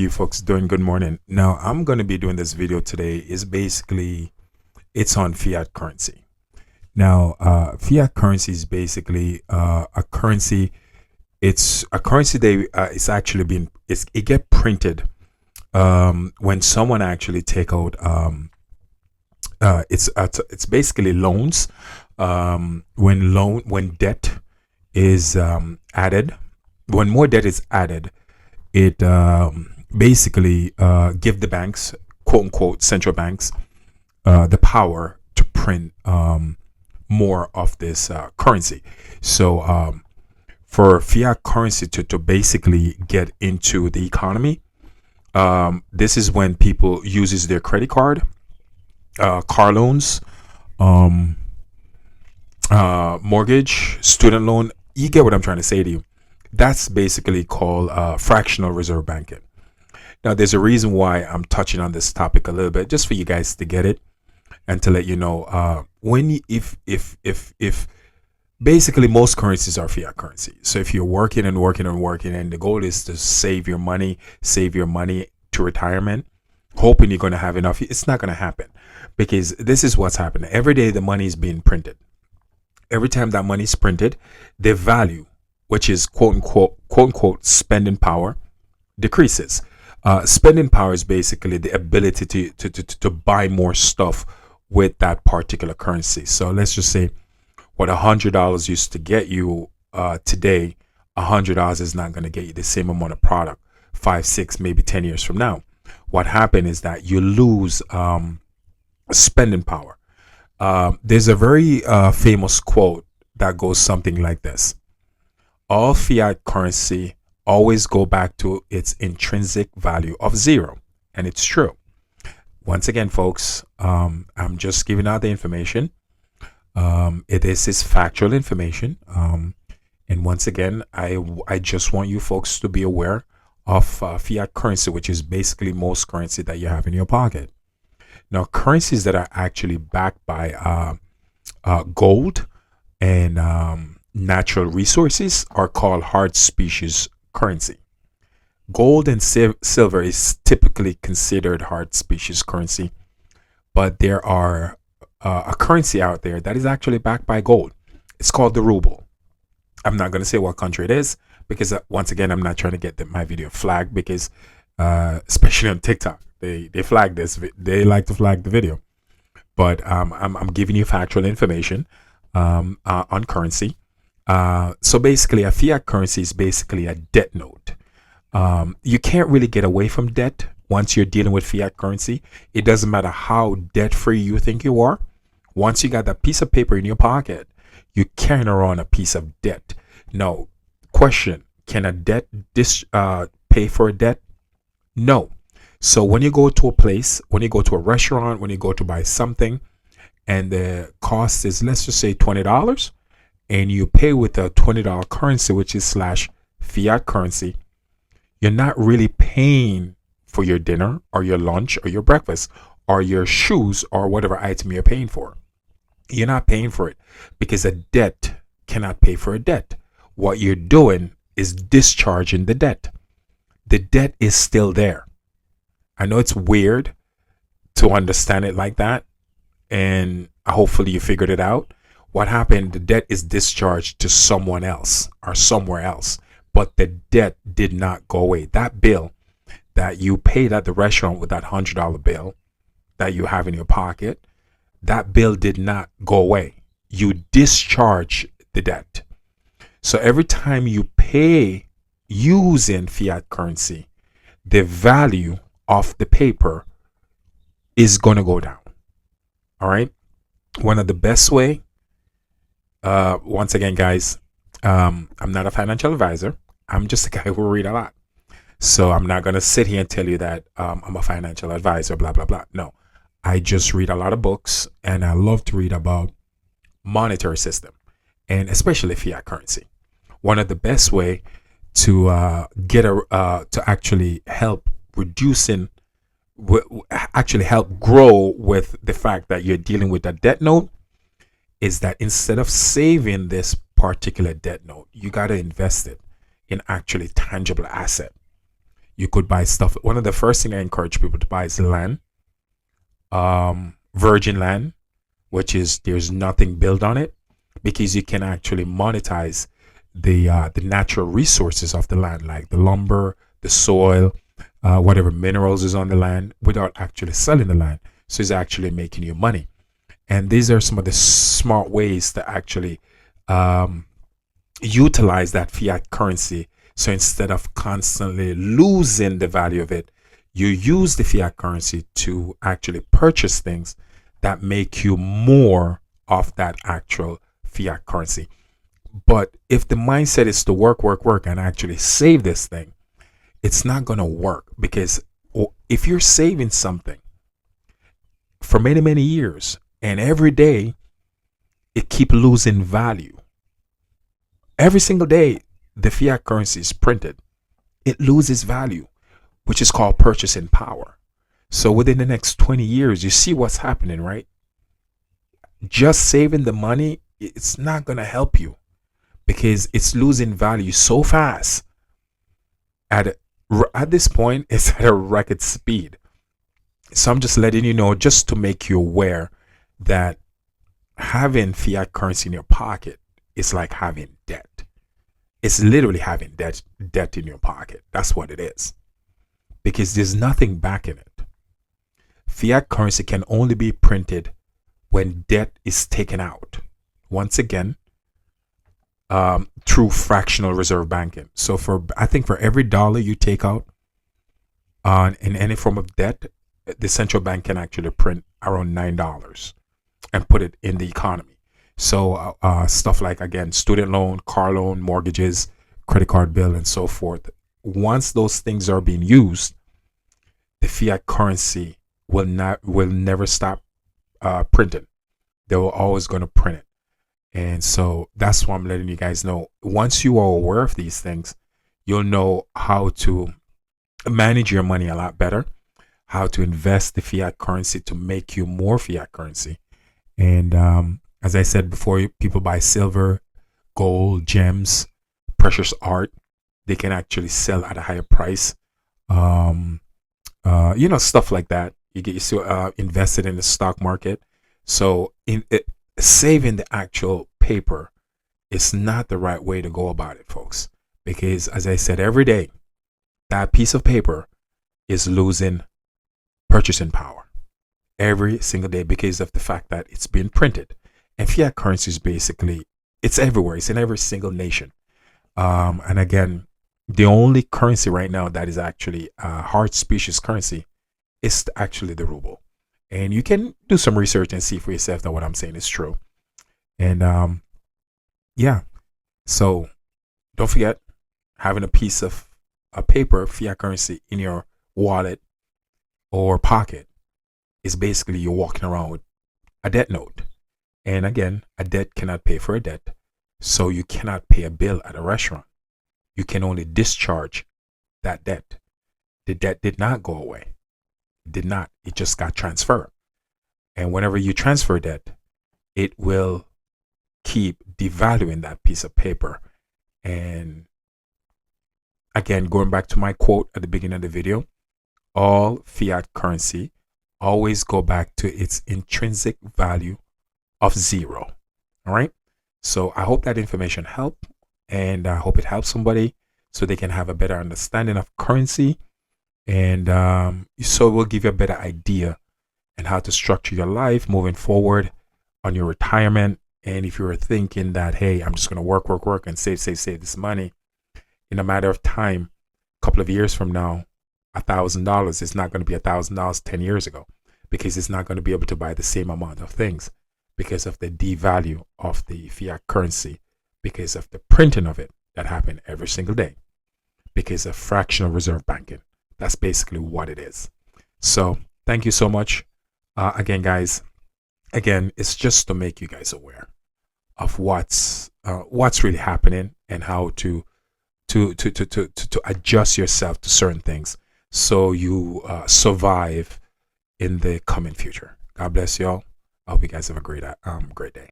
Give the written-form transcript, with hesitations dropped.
You folks doing? Good morning. Now I'm going to be doing this video today is basically it's on fiat currency. Now fiat currency is basically a currency. It's a currency that it's actually been it get printed when someone actually take out it's basically loans, when debt is added, when more debt is added, it basically give the banks, quote unquote central banks, the power to print more of this currency. So for fiat currency to basically get into the economy, this is when people uses their credit card, car loans, um, mortgage, student loan. You get what I'm trying to say to you. That's basically called fractional reserve banking. Now, there's a reason why I'm touching on this topic a little bit, just for you guys to get it and to let you know when you, if basically most currencies are fiat currency. So if you're working and working and working, and the goal is to save your money to retirement, hoping you're going to have enough, it's not going to happen, because this is what's happening. Every day the money is being printed. Every time that money is printed, the value, which is quote unquote spending power, decreases. Spending power is basically the ability to buy more stuff with that particular currency. So let's just say what $100 used to get you today, $100 is not going to get you the same amount of product 5, 6, maybe 10 years from now. What happened is that you lose spending power. There's a very famous quote that goes something like this: all fiat currency always go back to its intrinsic value of zero. And it's true. Once again, folks, I'm just giving out the information. It is factual information. And once again, I just want you folks to be aware of fiat currency, which is basically most currency that you have in your pocket. Now, currencies that are actually backed by gold and natural resources are called hard species currency. Gold and silver is typically considered hard species currency, but there are a currency out there that is actually backed by gold. It's called the ruble. I'm not going to say what country it is, because once again, I'm not trying to get my video flagged, because especially on TikTok, they flag this. They like to flag the video. But I'm giving you factual information on currency. So basically, a fiat currency is basically a debt note. You can't really get away from debt once you're dealing with fiat currency. It doesn't matter how debt free you think you are. Once you got that piece of paper in your pocket, you carrying around a piece of debt. Now, question: can a debt pay for a debt? No. So when you go to a place, when you go to a restaurant, when you go to buy something, and the cost is, let's just say, $20, and you pay with a $20 currency, which is slash fiat currency, you're not really paying for your dinner or your lunch or your breakfast or your shoes or whatever item you're paying for. You're not paying for it, because a debt cannot pay for a debt. What you're doing is discharging the debt. The debt is still there. I know it's weird to understand it like that, and hopefully you figured it out. What happened? The debt is discharged to someone else or somewhere else, but the debt did not go away. That bill that you paid at the restaurant with that $100 bill that you have in your pocket, that bill did not go away. You discharge the debt. So every time you pay using fiat currency, the value of the paper is going to go down. All right. One of the best way, once again, guys, I'm not a financial advisor. I'm just a guy who read a lot. So I'm not going to sit here and tell you that I'm a financial advisor, blah, blah, blah. No, I just read a lot of books, and I love to read about monetary system, and especially fiat currency. One of the best way to to actually help reducing, actually help grow with the fact that you're dealing with a debt note, is that instead of saving this particular debt note, you got to invest it in actually tangible asset. You could buy stuff. One of the first thing I encourage people to buy is land, virgin land, which is there's nothing built on it, because you can actually monetize the natural resources of the land, like the lumber, the soil, whatever minerals is on the land, without actually selling the land. So it's actually making you money. And these are some of the smart ways to actually utilize that fiat currency. So instead of constantly losing the value of it, you use the fiat currency to actually purchase things that make you more of that actual fiat currency. But if the mindset is to work, work, work, and actually save this thing, it's not going to work, because if you're saving something for many, many years and every day it keep losing value, every single day the fiat currency is printed, it loses value, which is called purchasing power. So within the next 20 years, you see what's happening, right? Just saving the money, it's not going to help you, because it's losing value so fast. At this point, it's at a record speed. So I'm just letting you know, just to make you aware that having fiat currency in your pocket is like having debt. It's literally having debt in your pocket. That's what it is, because there's nothing backing it. Fiat currency can only be printed when debt is taken out. Once again, through fractional reserve banking. So I think for every dollar you take out in any form of debt, the central bank can actually print around $9 and put it in the economy. So stuff like, again, student loan, car loan, mortgages, credit card bill, and so forth. Once those things are being used, the fiat currency will never stop printing. They were always going to print it. And so that's why I'm letting you guys know. Once you are aware of these things, you'll know how to manage your money a lot better, how to invest the fiat currency to make you more fiat currency. And as I said before, people buy silver, gold, gems, precious art. They can actually sell at a higher price. Stuff like that. You get invested in the stock market. So saving the actual paper is not the right way to go about it, folks, because as I said, every day that piece of paper is losing purchasing power every single day, because of the fact that it's being printed. And fiat currency is basically, it's everywhere. It's in every single nation. And again, the only currency right now that is actually a hard species currency is actually the ruble. And you can do some research and see for yourself that what I'm saying is true. And yeah, so don't forget, having a piece of a paper, fiat currency, in your wallet or pocket is basically you're walking around with a debt note. And again, a debt cannot pay for a debt. So you cannot pay a bill at a restaurant. You can only discharge that debt. The debt did not go away. It did not. It just got transferred. And whenever you transfer debt, it will keep devaluing that piece of paper. And again, going back to my quote at the beginning of the video, all fiat currency always go back to its intrinsic value of zero. All right. So I hope that information helped, and I hope it helps somebody so they can have a better understanding of currency. And so it will give you a better idea and how to structure your life moving forward on your retirement. And if you're thinking that, hey, I'm just going to work and save this money, in a matter of time, a couple of years from now, $1,000 is not going to be $1,000 10 years ago, because it's not going to be able to buy the same amount of things because of the devalue of the fiat currency, because of the printing of it that happened every single day, because of fractional reserve banking. That's basically what it is. So thank you so much. Again, guys, it's just to make you guys aware of what's really happening and how to adjust yourself to certain things so you survive in the coming future. God bless y'all. I hope you guys have a great day.